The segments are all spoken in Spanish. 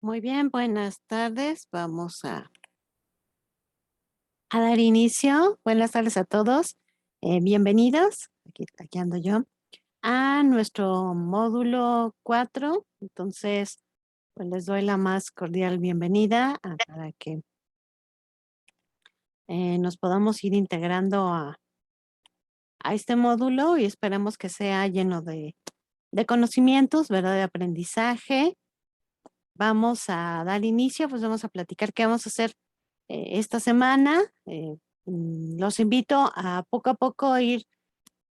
Muy bien, buenas tardes. Vamos a dar inicio. Buenas tardes a todos. Bienvenidos, aquí ando yo, a nuestro módulo 4. Entonces, pues les doy la más cordial bienvenida para que nos podamos ir integrando a este módulo y esperemos que sea lleno de conocimientos, ¿verdad? De aprendizaje. Vamos a dar inicio, pues vamos a platicar qué vamos a hacer esta semana. Los invito a poco ir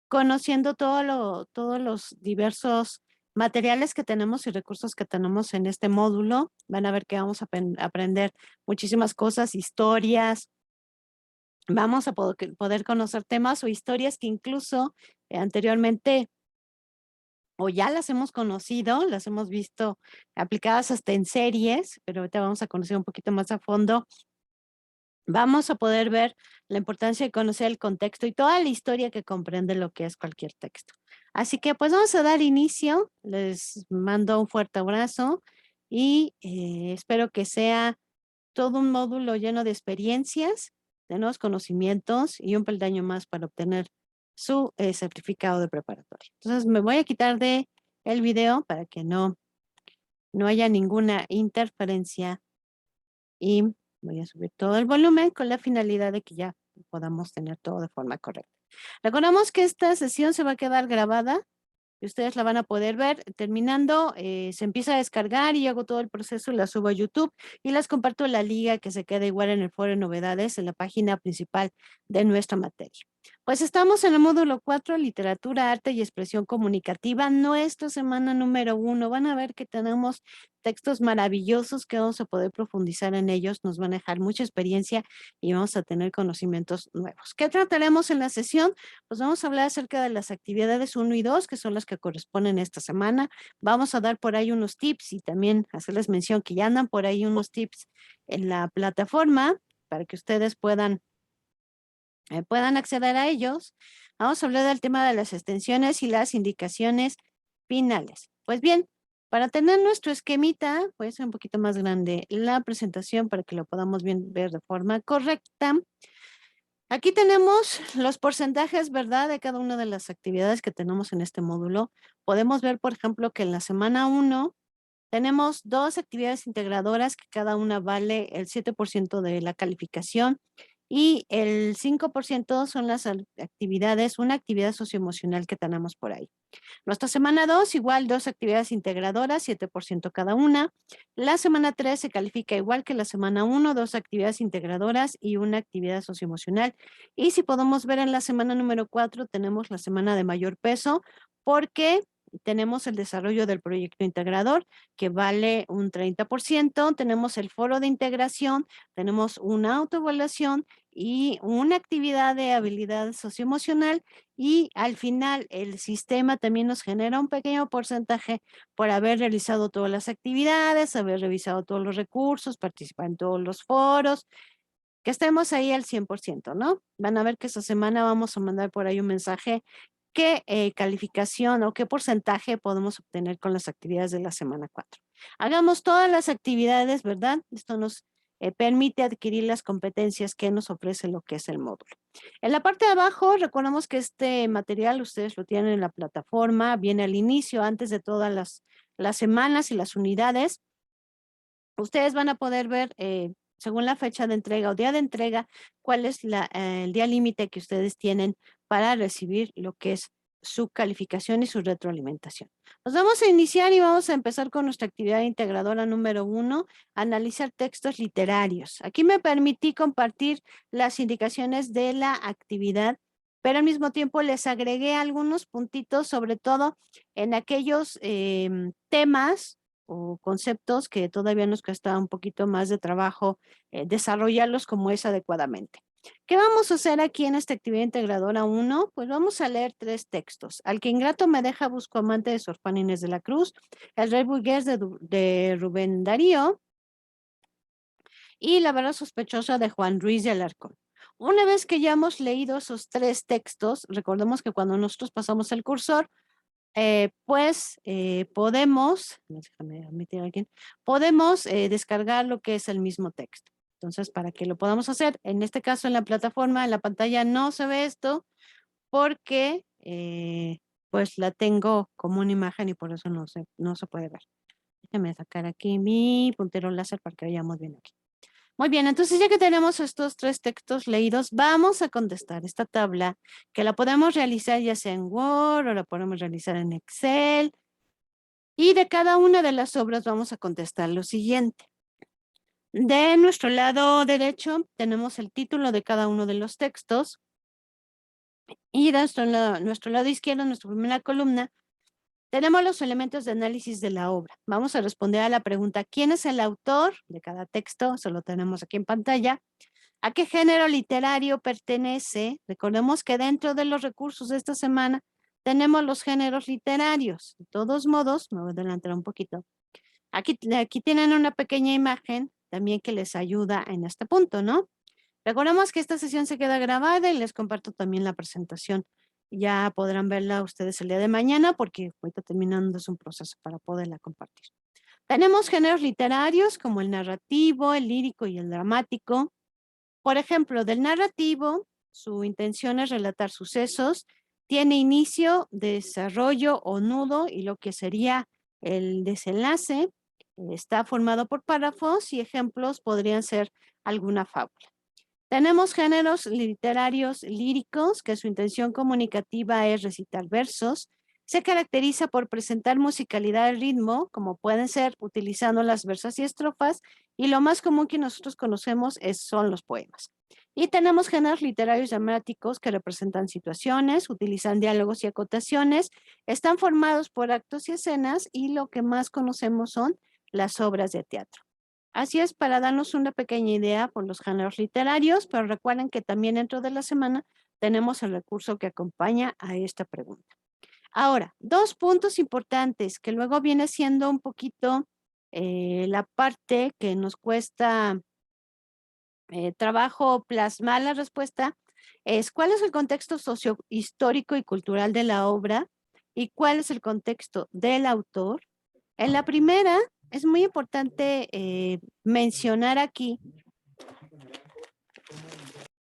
conociendo todos los diversos materiales que tenemos y recursos que tenemos en este módulo. Van a ver que vamos a aprender muchísimas cosas, historias. Vamos a poder conocer temas o historias que incluso anteriormente o ya las hemos conocido, las hemos visto aplicadas hasta en series, pero ahorita vamos a conocer un poquito más a fondo. Vamos a poder ver la importancia de conocer el contexto y toda la historia que comprende lo que es cualquier texto. Así que pues vamos a dar inicio. Les mando un fuerte abrazo y espero que sea todo un módulo lleno de experiencias, de nuevos conocimientos y un peldaño más para obtener su certificado de preparatoria. Entonces me voy a quitar de el video para que no haya ninguna interferencia y voy a subir todo el volumen con la finalidad de que ya podamos tener todo de forma correcta. Recordamos que esta sesión se va a quedar grabada y ustedes la van a poder ver. Terminando, se empieza a descargar y hago todo el proceso y la subo a YouTube y les comparto la liga que se queda igual en el foro de novedades en la página principal de nuestra materia. Pues estamos en el módulo 4, literatura, arte y expresión comunicativa, nuestra semana número 1. Van a ver que tenemos textos maravillosos que vamos a poder profundizar en ellos, nos van a dejar mucha experiencia y vamos a tener conocimientos nuevos. ¿Qué trataremos en la sesión? Pues vamos a hablar acerca de las actividades 1 y 2, que son las que corresponden esta semana. Vamos a dar por ahí unos tips y también hacerles mención que ya andan por ahí unos tips en la plataforma para que ustedes puedan acceder a ellos. Vamos a hablar del tema de las extensiones y las indicaciones finales. Pues bien, para tener nuestro esquemita, voy a hacer un poquito más grande la presentación para que lo podamos bien ver de forma correcta. Aquí tenemos los porcentajes, ¿verdad?, de cada una de las actividades que tenemos en este módulo. Podemos ver, por ejemplo, que en la semana 1 tenemos 2 actividades integradoras que cada una vale el 7% de la calificación y el 5% son las actividades, una actividad socioemocional que tenemos por ahí. Nuestra semana 2, igual 2 actividades integradoras, 7% cada una. La semana 3 se califica igual que la semana 1, 2 actividades integradoras y una actividad socioemocional. Y si podemos ver en la semana número 4, tenemos la semana de mayor peso porque tenemos el desarrollo del proyecto integrador que vale un 30%, tenemos el foro de integración, tenemos una autoevaluación y una actividad de habilidad socioemocional y al final el sistema también nos genera un pequeño porcentaje por haber realizado todas las actividades, haber revisado todos los recursos, participar en todos los foros, que estemos ahí al 100%, ¿no? Van a ver que esta semana vamos a mandar por ahí un mensaje qué calificación o qué porcentaje podemos obtener con las actividades de la semana 4. Hagamos todas las actividades, ¿verdad? Esto nos permite adquirir las competencias que nos ofrece lo que es el módulo. En la parte de abajo, recordemos que este material ustedes lo tienen en la plataforma, viene al inicio, antes de todas las semanas y las unidades. Ustedes van a poder ver, según la fecha de entrega o día de entrega, cuál es el día límite que ustedes tienen para recibir lo que es su calificación y su retroalimentación. Nos vamos a iniciar y vamos a empezar con nuestra actividad integradora número 1, analizar textos literarios. Aquí me permití compartir las indicaciones de la actividad, pero al mismo tiempo les agregué algunos puntitos, sobre todo en aquellos temas o conceptos que todavía nos cuesta un poquito más de trabajo desarrollarlos como es adecuadamente. ¿Qué vamos a hacer aquí en esta actividad integradora 1? Pues vamos a leer 3 textos. Al que ingrato me deja busco amante de Sor Juana Inés de la Cruz, El rey burgués de Rubén Darío y La verdad sospechosa de Juan Ruiz de Alarcón. Una vez que ya hemos leído esos 3 textos, recordemos que cuando nosotros pasamos el cursor, podemos, déjame meter aquí, podemos descargar lo que es el mismo texto. Entonces, para que lo podamos hacer, en este caso en la plataforma, en la pantalla no se ve esto porque pues la tengo como una imagen y por eso no se puede ver. Déjame sacar aquí mi puntero láser para que veamos bien aquí. Muy bien, entonces ya que tenemos estos 3 textos leídos, vamos a contestar esta tabla que la podemos realizar ya sea en Word o la podemos realizar en Excel. Y de cada una de las obras vamos a contestar lo siguiente. De nuestro lado derecho tenemos el título de cada uno de los textos. Y de nuestro lado izquierdo, en nuestra primera columna, tenemos los elementos de análisis de la obra. Vamos a responder a la pregunta, ¿quién es el autor de cada texto? Eso lo tenemos aquí en pantalla. ¿A qué género literario pertenece? Recordemos que dentro de los recursos de esta semana tenemos los géneros literarios. De todos modos, me voy a adelantar un poquito. Aquí tienen una pequeña imagen también que les ayuda en este punto, ¿no? Recordemos que esta sesión se queda grabada y les comparto también la presentación. Ya podrán verla ustedes el día de mañana porque ahorita terminando es un proceso para poderla compartir. Tenemos géneros literarios como el narrativo, el lírico y el dramático. Por ejemplo, del narrativo, su intención es relatar sucesos, tiene inicio, desarrollo o nudo y lo que sería el desenlace. Está formado por párrafos y ejemplos podrían ser alguna fábula. Tenemos géneros literarios líricos, que su intención comunicativa es recitar versos. Se caracteriza por presentar musicalidad al ritmo, como pueden ser utilizando las versas y estrofas, y lo más común que nosotros conocemos son los poemas. Y tenemos géneros literarios dramáticos que representan situaciones, utilizan diálogos y acotaciones, están formados por actos y escenas, y lo que más conocemos son las obras de teatro. Así es, para darnos una pequeña idea por los géneros literarios, pero recuerden que también dentro de la semana tenemos el recurso que acompaña a esta pregunta. Ahora, 2 puntos importantes que luego viene siendo un poquito la parte que nos cuesta trabajo plasmar la respuesta, es cuál es el contexto sociohistórico y cultural de la obra y cuál es el contexto del autor. En la primera, es muy importante mencionar aquí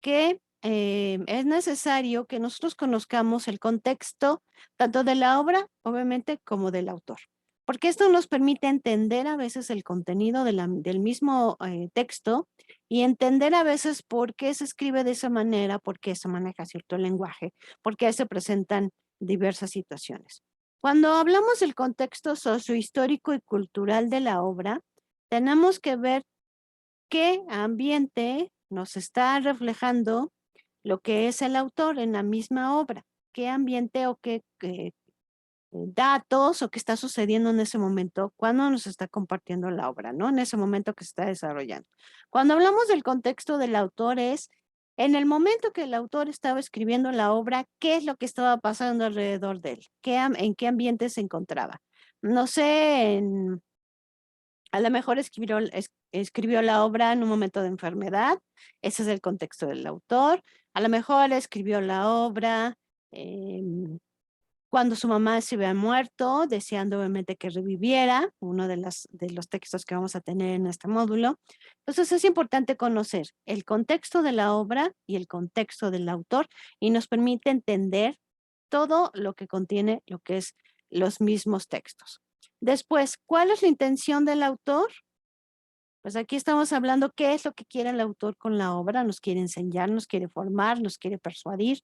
que es necesario que nosotros conozcamos el contexto tanto de la obra, obviamente, como del autor, porque esto nos permite entender a veces el contenido del mismo texto y entender a veces por qué se escribe de esa manera, por qué se maneja cierto lenguaje, por qué se presentan diversas situaciones. Cuando hablamos del contexto sociohistórico y cultural de la obra, tenemos que ver qué ambiente nos está reflejando lo que es el autor en la misma obra, qué ambiente o qué datos o qué está sucediendo en ese momento cuando nos está compartiendo la obra, ¿no? En ese momento que se está desarrollando. Cuando hablamos del contexto del autor es en el momento que el autor estaba escribiendo la obra, ¿qué es lo que estaba pasando alrededor de él? ¿En qué ambiente se encontraba? No sé, a lo mejor escribió la obra en un momento de enfermedad, ese es el contexto del autor. A lo mejor escribió la obra cuando su mamá se había muerto, deseando obviamente que reviviera, uno de los textos que vamos a tener en este módulo. Entonces es importante conocer el contexto de la obra y el contexto del autor y nos permite entender todo lo que contiene lo que es los mismos textos. Después, ¿cuál es la intención del autor? Pues aquí estamos hablando qué es lo que quiere el autor con la obra, nos quiere enseñar, nos quiere formar, nos quiere persuadir,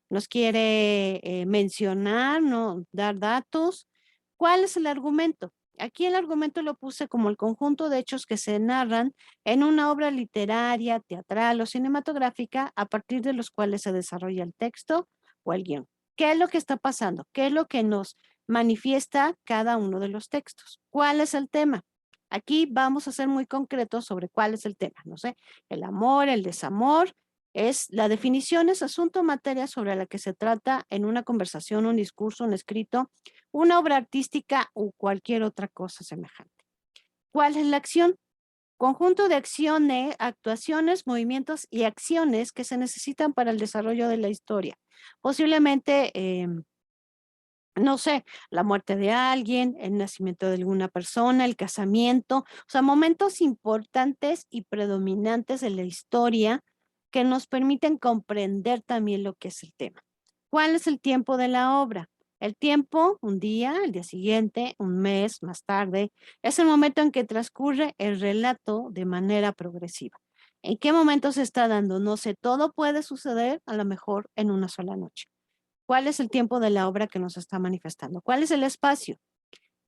nos quiere mencionar, ¿no? Dar datos. ¿Cuál es el argumento? Aquí el argumento lo puse como el conjunto de hechos que se narran en una obra literaria, teatral o cinematográfica a partir de los cuales se desarrolla el texto o el guión. ¿Qué es lo que está pasando? ¿Qué es lo que nos manifiesta cada uno de los textos? ¿Cuál es el tema? Aquí vamos a ser muy concretos sobre cuál es el tema, no sé, el amor, el desamor, la definición es asunto o materia sobre la que se trata en una conversación, un discurso, un escrito, una obra artística o cualquier otra cosa semejante. ¿Cuál es la acción? Conjunto de acciones, actuaciones, movimientos y acciones que se necesitan para el desarrollo de la historia. Posiblemente no sé, la muerte de alguien, el nacimiento de alguna persona, el casamiento, o sea, momentos importantes y predominantes en la historia que nos permiten comprender también lo que es el tema. ¿Cuál es el tiempo de la obra? El tiempo, un día, el día siguiente, un mes más tarde, es el momento en que transcurre el relato de manera progresiva. ¿En qué momento se está dando? No sé, todo puede suceder a lo mejor en una sola noche. ¿Cuál es el tiempo de la obra que nos está manifestando? ¿Cuál es el espacio?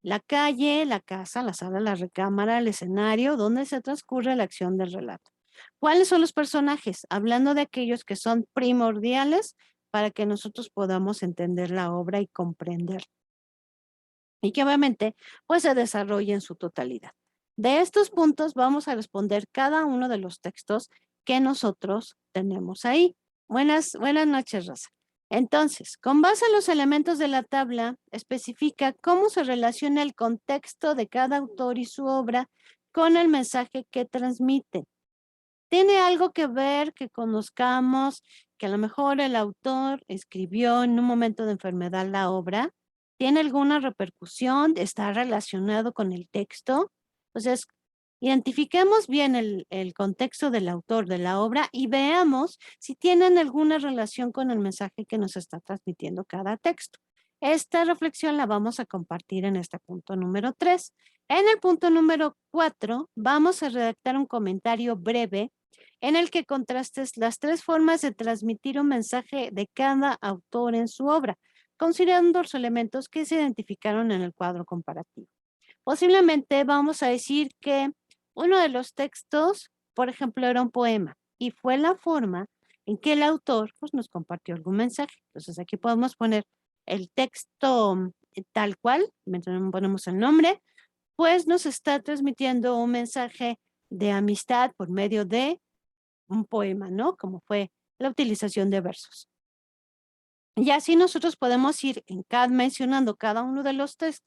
La calle, la casa, la sala, la recámara, el escenario, donde se transcurre la acción del relato. ¿Cuáles son los personajes? Hablando de aquellos que son primordiales para que nosotros podamos entender la obra y comprender. Y que obviamente pues se desarrolle en su totalidad. De estos puntos vamos a responder cada uno de los textos que nosotros tenemos ahí. Buenas noches, Rosa. Entonces, con base en los elementos de la tabla, especifica cómo se relaciona el contexto de cada autor y su obra con el mensaje que transmite. ¿Tiene algo que ver que conozcamos que a lo mejor el autor escribió en un momento de enfermedad la obra? ¿Tiene alguna repercusión? ¿Está relacionado con el texto? Entonces, identifiquemos bien el contexto del autor de la obra y veamos si tienen alguna relación con el mensaje que nos está transmitiendo cada texto. Esta reflexión la vamos a compartir en este punto número 3. En el punto número 4 vamos a redactar un comentario breve en el que contrastes las tres formas de transmitir un mensaje de cada autor en su obra, considerando los elementos que se identificaron en el cuadro comparativo. Posiblemente vamos a decir que uno de los textos, por ejemplo, era un poema y fue la forma en que el autor pues, nos compartió algún mensaje. Entonces aquí podemos poner el texto tal cual, mientras ponemos el nombre, pues nos está transmitiendo un mensaje de amistad por medio de un poema, ¿no? Como fue la utilización de versos. Y así nosotros podemos ir mencionando cada uno de los tres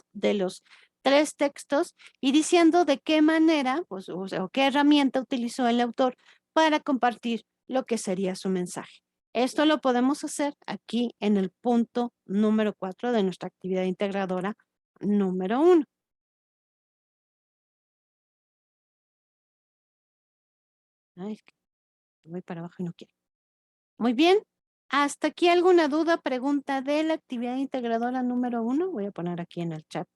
textos y diciendo de qué manera, pues, o sea, o qué herramienta utilizó el autor para compartir lo que sería su mensaje. Esto lo podemos hacer aquí en el punto número 4 de nuestra actividad integradora número 1. Ay, es que voy para abajo y no quiero. Muy bien. ¿Hasta aquí alguna duda, pregunta de la actividad integradora número 1? Voy a poner aquí en el chat,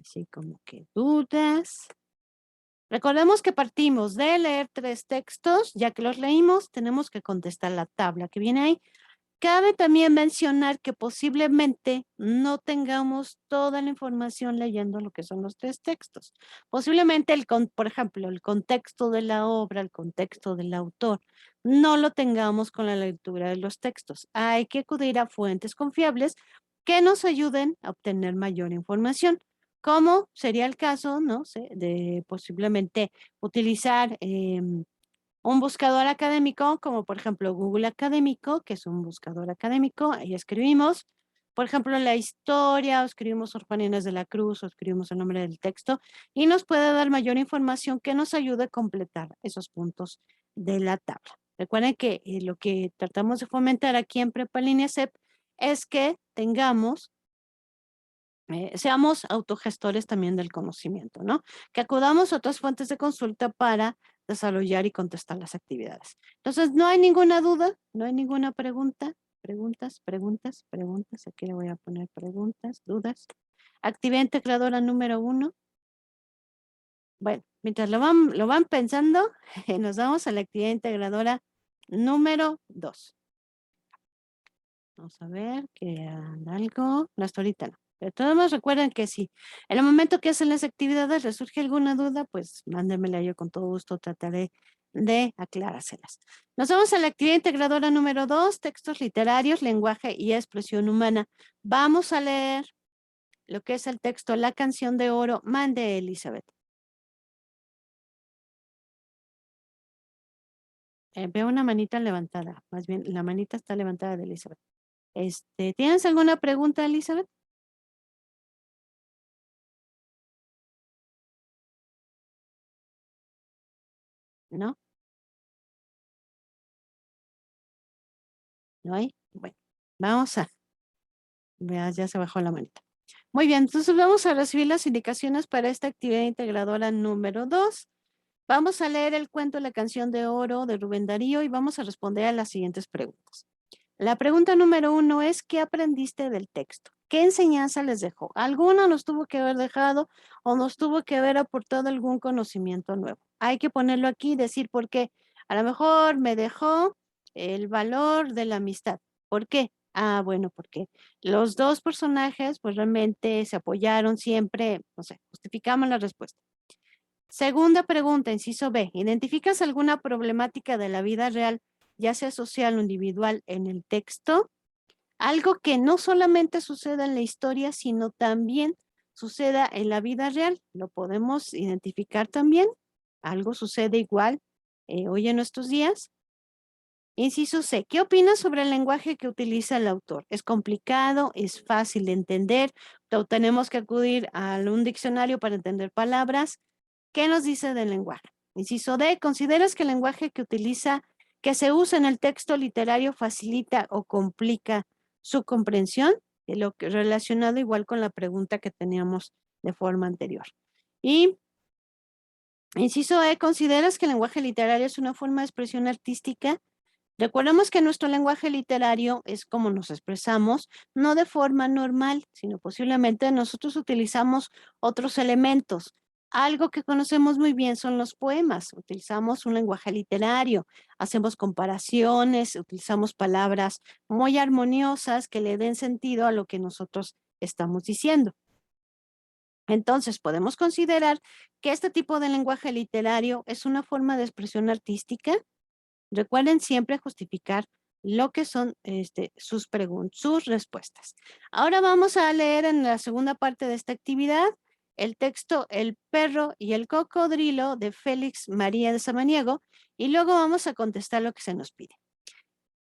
así como que dudas. Recordemos que partimos de leer 3 textos, ya que los leímos, tenemos que contestar la tabla que viene ahí. Cabe también mencionar que posiblemente no tengamos toda la información leyendo lo que son los 3 textos. Posiblemente por ejemplo, el contexto de la obra, el contexto del autor, no lo tengamos con la lectura de los textos. Hay que acudir a fuentes confiables que nos ayuden a obtener mayor información, como sería el caso, no sé, de posiblemente utilizar, un buscador académico, como por ejemplo Google Académico, que es un buscador académico, ahí escribimos, por ejemplo, la historia, o escribimos Sor Juana Inés de la Cruz, o escribimos el nombre del texto, y nos puede dar mayor información que nos ayude a completar esos puntos de la tabla. Recuerden que lo que tratamos de fomentar aquí en Prepa Línea CEP es que seamos autogestores también del conocimiento, ¿no? Que acudamos a otras fuentes de consulta para desarrollar y contestar las actividades. Entonces, no hay ninguna duda, no hay ninguna pregunta. Preguntas. Aquí le voy a poner preguntas, dudas. Actividad integradora número 1. Bueno, mientras lo van pensando, nos vamos a la actividad integradora número 2. Vamos a ver que algo, no, hasta ahorita no. Pero todos modos recuerden que si en el momento que hacen las actividades les surge alguna duda, pues mándenmela, yo con todo gusto trataré de aclarárselas. Nos vamos a la actividad integradora número 2, textos literarios, lenguaje y expresión humana. Vamos a leer lo que es el texto La canción de oro, mande Elizabeth. Veo una manita levantada, más bien la manita está levantada de Elizabeth. ¿Tienes alguna pregunta, Elizabeth? ¿No? ¿No hay? Bueno, vamos a Veas, ya se bajó la manita. Muy bien, entonces vamos a recibir las indicaciones para esta actividad integradora número 2. Vamos a leer el cuento La canción de oro de Rubén Darío y vamos a responder a las siguientes preguntas. La pregunta número 1 es, ¿qué aprendiste del texto? ¿Qué enseñanza les dejó? ¿Alguno nos tuvo que haber dejado o nos tuvo que haber aportado algún conocimiento nuevo? Hay que ponerlo aquí y decir por qué. A lo mejor me dejó el valor de la amistad. ¿Por qué? Ah, bueno, porque los dos personajes pues realmente se apoyaron siempre, no sé, justificamos la respuesta. Segunda pregunta, inciso B. ¿Identificas alguna problemática de la vida real, ya sea social o individual, en el texto? Algo que no solamente suceda en la historia, sino también suceda en la vida real. ¿Lo podemos identificar también? ¿Algo sucede igual hoy en nuestros días? Inciso C. ¿Qué opinas sobre el lenguaje que utiliza el autor? ¿Es complicado? ¿Es fácil de entender? ¿O tenemos que acudir a un diccionario para entender palabras? ¿Qué nos dice del lenguaje? Inciso D. ¿Consideras que el lenguaje que se usa en el texto literario facilita o complica su comprensión? De lo que relacionado igual con la pregunta que teníamos de forma anterior. Y inciso E. ¿Consideras que el lenguaje literario es una forma de expresión artística? Recordemos que nuestro lenguaje literario es como nos expresamos, no de forma normal, sino posiblemente nosotros utilizamos otros elementos. Algo que conocemos muy bien son los poemas. Utilizamos un lenguaje literario, hacemos comparaciones, utilizamos palabras muy armoniosas que le den sentido a lo que nosotros estamos diciendo. Entonces, podemos considerar que este tipo de lenguaje literario es una forma de expresión artística. Recuerden siempre justificar lo que son sus respuestas. Ahora vamos a leer en la segunda parte de esta actividad el texto El perro y el cocodrilo de Félix María de Samaniego y luego vamos a contestar lo que se nos pide.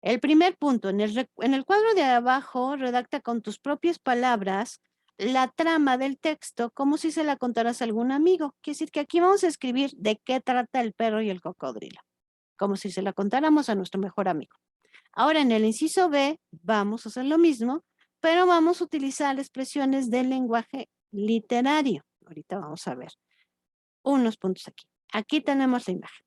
El primer punto, en el cuadro de abajo, redacta con tus propias palabras la trama del texto como si se la contaras a algún amigo. Quiere decir que aquí vamos a escribir de qué trata el perro y el cocodrilo, como si se la contáramos a nuestro mejor amigo. Ahora en el inciso B vamos a hacer lo mismo, pero vamos a utilizar expresiones del lenguaje literario. Ahorita vamos a ver unos puntos aquí. Aquí tenemos la imagen.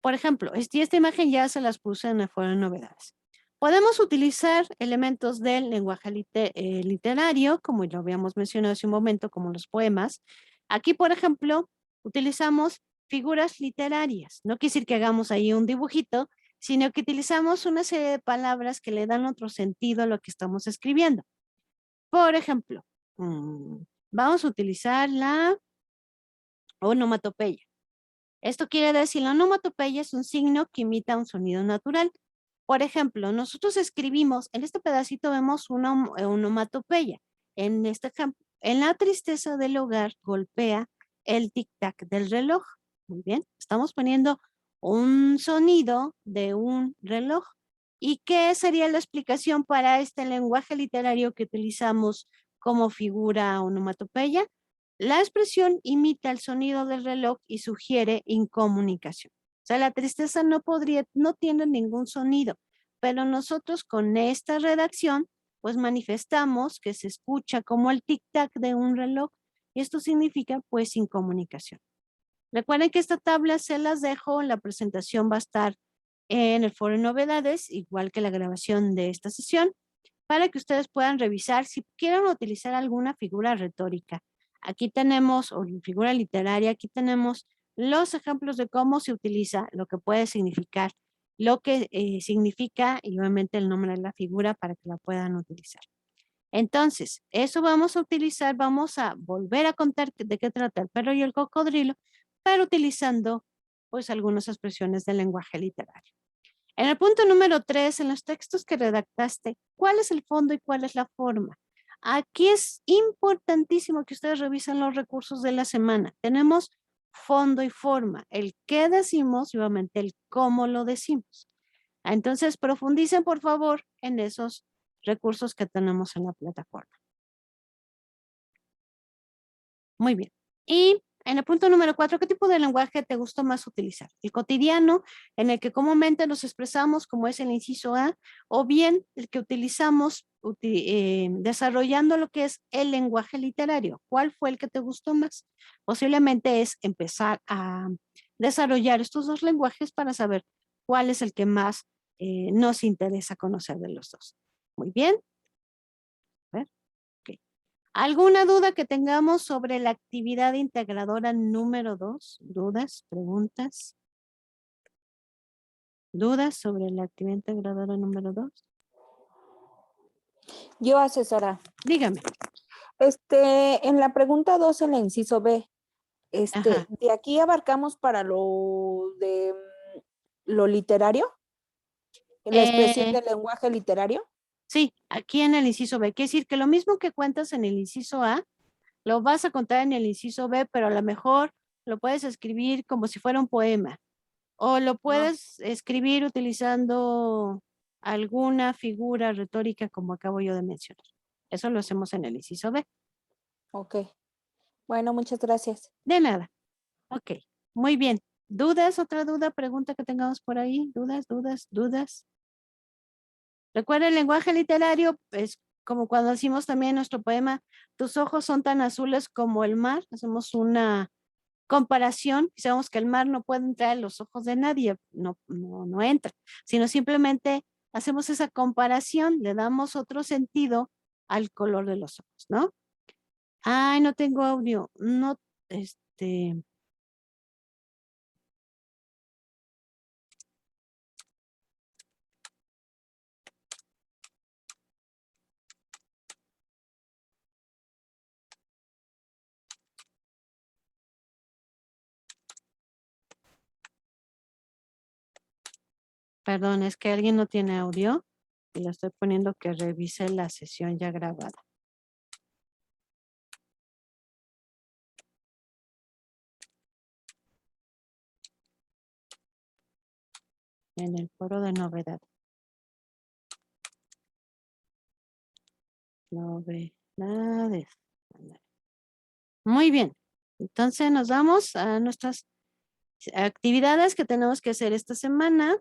Por ejemplo, esta imagen ya se las puse en el foro de novedades. Podemos utilizar elementos del lenguaje literario, como lo habíamos mencionado hace un momento, como los poemas. Aquí, por ejemplo, utilizamos figuras literarias. No quiere decir que hagamos ahí un dibujito, sino que utilizamos una serie de palabras que le dan otro sentido a lo que estamos escribiendo. Por ejemplo, vamos a utilizar la onomatopeya. Esto quiere decir, la onomatopeya es un signo que imita un sonido natural. Por ejemplo, nosotros escribimos, en este pedacito vemos una onomatopeya. En este ejemplo, en la tristeza del hogar golpea el tic-tac del reloj. Muy bien, estamos poniendo un sonido de un reloj. ¿Y qué sería la explicación para este lenguaje literario que utilizamos como figura onomatopeya? La expresión imita el sonido del reloj y sugiere incomunicación. O sea, la tristeza no tiene ningún sonido, pero nosotros con esta redacción, pues manifestamos que se escucha como el tic-tac de un reloj y esto significa pues incomunicación. Recuerden que esta tabla se las dejo, la presentación va a estar en el foro de novedades, igual que la grabación de esta sesión, para que ustedes puedan revisar si quieren utilizar alguna figura retórica. Aquí tenemos, o figura literaria, aquí tenemos los ejemplos de cómo se utiliza, lo que puede significar, lo que significa y obviamente el nombre de la figura para que la puedan utilizar. Entonces, eso vamos a utilizar, vamos a volver a contar de qué trata el perro y el cocodrilo, pero utilizando pues algunas expresiones del lenguaje literario. En el punto número 3, en los textos que redactaste, ¿cuál es el fondo y cuál es la forma? Aquí es importantísimo que ustedes revisen los recursos de la semana. Tenemos fondo y forma, el qué decimos y obviamente el cómo lo decimos. Entonces, profundicen por favor en esos recursos que tenemos en la plataforma. Muy bien. Y en el punto número 4, ¿qué tipo de lenguaje te gusta más utilizar? ¿El cotidiano, en el que comúnmente nos expresamos, como es el inciso A, o bien el que utilizamos desarrollando lo que es el lenguaje literario. ¿Cuál fue el que te gustó más? Posiblemente es empezar a desarrollar estos dos lenguajes para saber cuál es el que más nos interesa conocer de los dos. Muy bien. A ver, ok. ¿Alguna duda que tengamos sobre la actividad integradora número 2? ¿Dudas? ¿Preguntas? ¿Dudas sobre la actividad integradora número 2? Yo, asesora. Dígame. En la pregunta 2, en el inciso B, Ajá. de aquí abarcamos para lo literario, la expresión Eh, del lenguaje literario. sí, aquí en el inciso B. Quiere decir que lo mismo que cuentas en el inciso A, lo vas a contar en el inciso B, pero a lo mejor lo puedes escribir como si fuera un poema. O lo Ah, puedes escribir utilizando alguna figura retórica como acabo yo de mencionar. Eso lo hacemos en el inciso B. ok. Bueno, muchas gracias. De nada. Ok. Muy bien. ¿Dudas? ¿Otra duda? ¿Pregunta que tengamos por ahí? ¿Dudas? ¿Dudas? ¿Dudas? Recuerda, el lenguaje literario es como cuando decimos también nuestro poema, tus ojos son tan azules como el mar. Hacemos una comparación y sabemos que el mar no puede entrar en los ojos de nadie, no entra, sino simplemente hacemos esa comparación, le damos otro sentido al color de los ojos, ¿no? Ay, no tengo audio, no, perdón, es que alguien no tiene audio y le estoy poniendo que revise la sesión ya grabada. En el foro de novedad. Novedades. Muy bien. Entonces nos vamos a nuestras actividades que tenemos que hacer esta semana.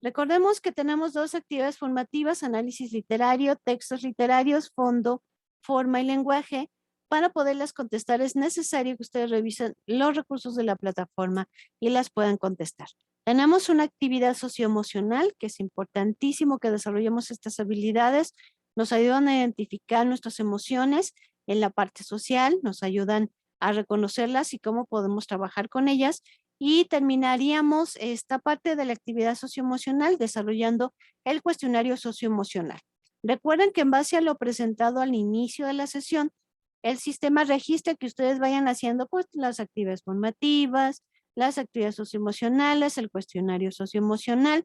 Recordemos que tenemos dos actividades formativas: análisis literario, textos literarios, fondo, forma y lenguaje. Para poderlas contestar es necesario que ustedes revisen los recursos de la plataforma y las puedan contestar. Tenemos una actividad socioemocional que es importantísimo que desarrollemos estas habilidades. Nos ayudan a identificar nuestras emociones en la parte social, nos ayudan a reconocerlas y cómo podemos trabajar con ellas. Y terminaríamos esta parte de la actividad socioemocional desarrollando el cuestionario socioemocional. Recuerden que en base a lo presentado al inicio de la sesión, el sistema registra que ustedes vayan haciendo pues las actividades formativas, las actividades socioemocionales, el cuestionario socioemocional,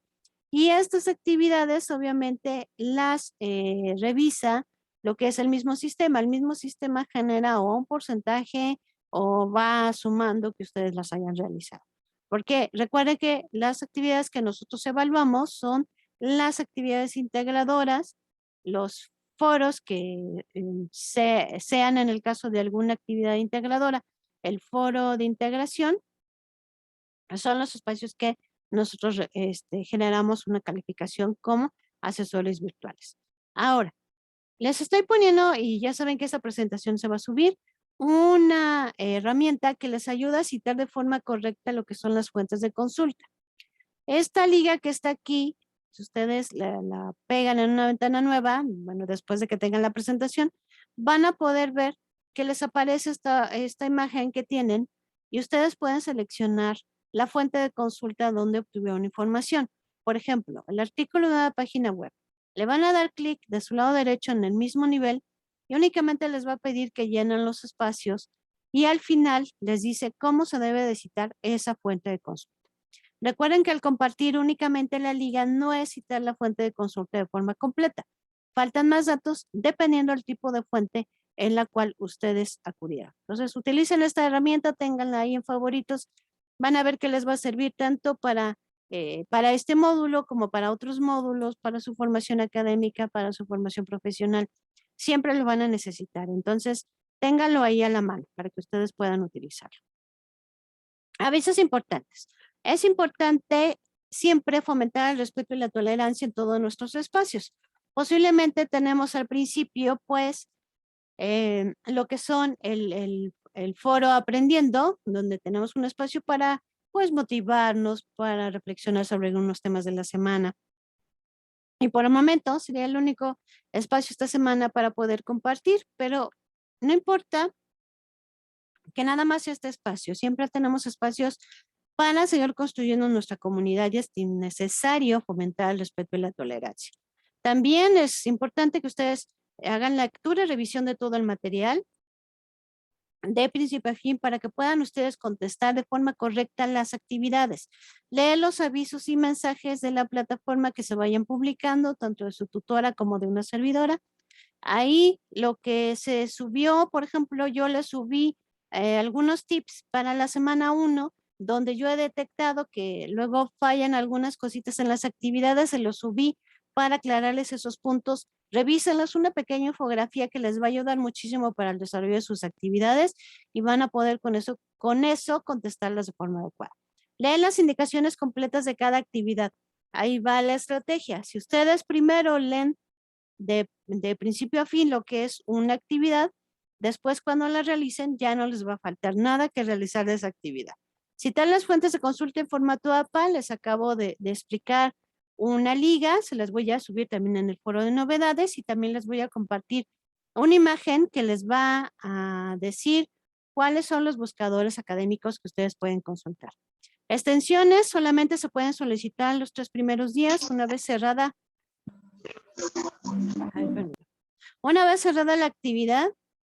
y estas actividades obviamente las revisa lo que es el mismo sistema. El mismo sistema genera o un porcentaje o va sumando que ustedes las hayan realizado. Porque recuerde que las actividades que nosotros evaluamos son las actividades integradoras, los foros que sean en el caso de alguna actividad integradora, el foro de integración, son los espacios que nosotros generamos una calificación como asesores virtuales. Ahora, les estoy poniendo, y ya saben que esta presentación se va a subir, una herramienta que les ayuda a citar de forma correcta lo que son las fuentes de consulta. Esta liga que está aquí, si ustedes la pegan en una ventana nueva, bueno, después de que tengan la presentación, van a poder ver que les aparece esta imagen que tienen y ustedes pueden seleccionar la fuente de consulta donde obtuvieron información. Por ejemplo, el artículo de una página web. Le van a dar clic de su lado derecho en el mismo nivel y únicamente les va a pedir que llenen los espacios y al final les dice cómo se debe de citar esa fuente de consulta. Recuerden que al compartir únicamente la liga no es citar la fuente de consulta de forma completa. Faltan más datos dependiendo del tipo de fuente en la cual ustedes acudieron. Entonces, utilicen esta herramienta, ténganla ahí en favoritos. Van a ver que les va a servir tanto para este módulo como para otros módulos, para su formación académica, para su formación profesional. Siempre lo van a necesitar. Entonces, ténganlo ahí a la mano para que ustedes puedan utilizarlo. Avisos importantes. Es importante siempre fomentar el respeto y la tolerancia en todos nuestros espacios. Posiblemente tenemos al principio, pues, lo que son el foro aprendiendo, donde tenemos un espacio para, pues, motivarnos, para reflexionar sobre algunos temas de la semana. Y por el momento sería el único espacio esta semana para poder compartir, pero no importa que nada más sea este espacio, siempre tenemos espacios para seguir construyendo nuestra comunidad y es necesario fomentar el respeto y la tolerancia. También es importante que ustedes hagan lectura y revisión de todo el material de principio a fin para que puedan ustedes contestar de forma correcta las actividades. Lee los avisos y mensajes de la plataforma que se vayan publicando, tanto de su tutora como de una servidora. Ahí lo que se subió, por ejemplo, yo le subí algunos tips para la semana 1, donde yo he detectado que luego fallan algunas cositas en las actividades, se los subí para aclararles esos puntos. Revísenlos, una pequeña infografía que les va a ayudar muchísimo para el desarrollo de sus actividades y van a poder con eso contestarlas de forma adecuada. Leen las indicaciones completas de cada actividad. Ahí va la estrategia. Si ustedes primero leen de principio a fin lo que es una actividad, después cuando la realicen ya no les va a faltar nada que realizar de esa actividad. Citar las fuentes de consulta en formato APA, les acabo de explicar una liga, se las voy a subir también en el foro de novedades y también les voy a compartir una imagen que les va a decir cuáles son los buscadores académicos que ustedes pueden consultar. Extensiones solamente se pueden solicitar los 3 primeros días, una vez cerrada. Una vez cerrada la actividad,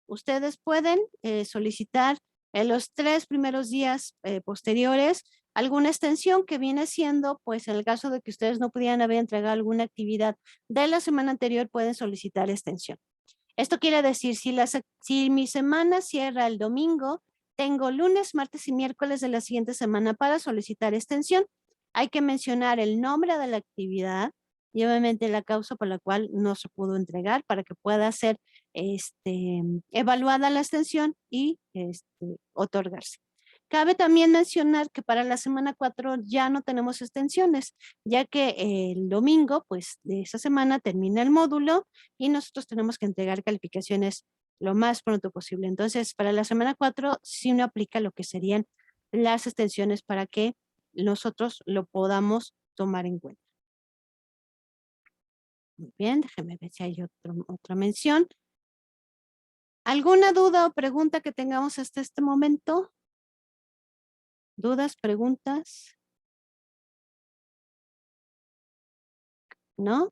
ustedes pueden solicitar en los 3 primeros días posteriores alguna extensión que viene siendo, pues en el caso de que ustedes no pudieran haber entregado alguna actividad de la semana anterior, pueden solicitar extensión. Esto quiere decir, si mi semana cierra el domingo, tengo lunes, martes y miércoles de la siguiente semana para solicitar extensión. Hay que mencionar el nombre de la actividad y obviamente la causa por la cual no se pudo entregar para que pueda ser evaluada la extensión y otorgarse. Cabe también mencionar que para la semana 4 ya no tenemos extensiones, ya que el domingo, pues de esa semana termina el módulo y nosotros tenemos que entregar calificaciones lo más pronto posible. Entonces, para la semana 4 sí no aplica lo que serían las extensiones para que nosotros lo podamos tomar en cuenta. Muy bien, déjeme ver si hay otra mención. ¿Alguna duda o pregunta que tengamos hasta este momento? ¿Dudas, preguntas? ¿No?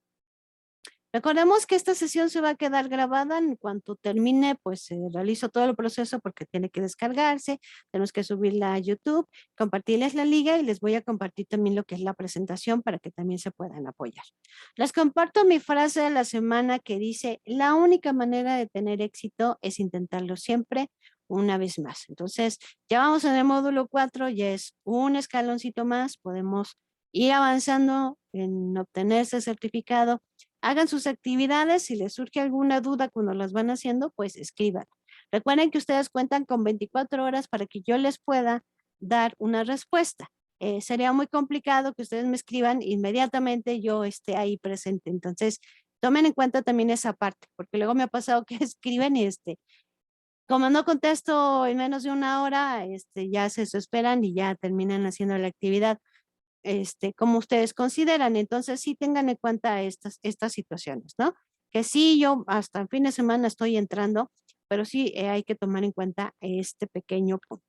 Recordemos que esta sesión se va a quedar grabada en cuanto termine, pues realizo todo el proceso porque tiene que descargarse, tenemos que subirla a YouTube, compartirles la liga y les voy a compartir también lo que es la presentación para que también se puedan apoyar. Les comparto mi frase de la semana que dice, la única manera de tener éxito es intentarlo siempre una vez más. Entonces, ya vamos en el módulo 4, ya es un escaloncito más, podemos ir avanzando en obtener ese certificado. Hagan sus actividades, si les surge alguna duda cuando las van haciendo, pues escriban. Recuerden que ustedes cuentan con 24 horas para que yo les pueda dar una respuesta. Sería muy complicado que ustedes me escriban inmediatamente yo esté ahí presente. Entonces, tomen en cuenta también esa parte, porque luego me ha pasado que escriben y como no contesto en menos de una hora, ya se desesperan y ya terminan haciendo la actividad como ustedes consideran. Entonces, sí tengan en cuenta estas situaciones, ¿no? Que sí, yo hasta el fin de semana estoy entrando, pero sí hay que tomar en cuenta este pequeño punto.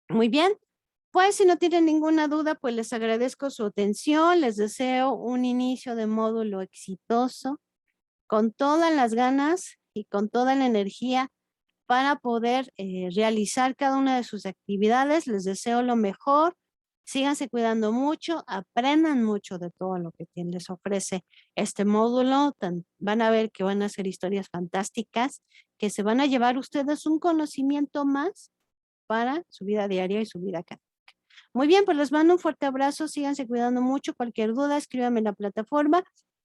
Muy bien, pues si no tienen ninguna duda, pues les agradezco su atención, les deseo un inicio de módulo exitoso, con todas las ganas y con toda la energía para poder realizar cada una de sus actividades. Les deseo lo mejor. Síganse cuidando mucho, aprendan mucho de todo lo que les ofrece este módulo. Van a ver que van a ser historias fantásticas, que se van a llevar ustedes un conocimiento más para su vida diaria y su vida académica. Muy bien, pues les mando un fuerte abrazo, síganse cuidando mucho. Cualquier duda, escríbanme en la plataforma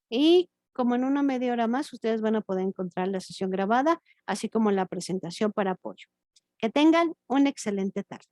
y como en una media hora más, ustedes van a poder encontrar la sesión grabada, así como la presentación para apoyo. Que tengan una excelente tarde.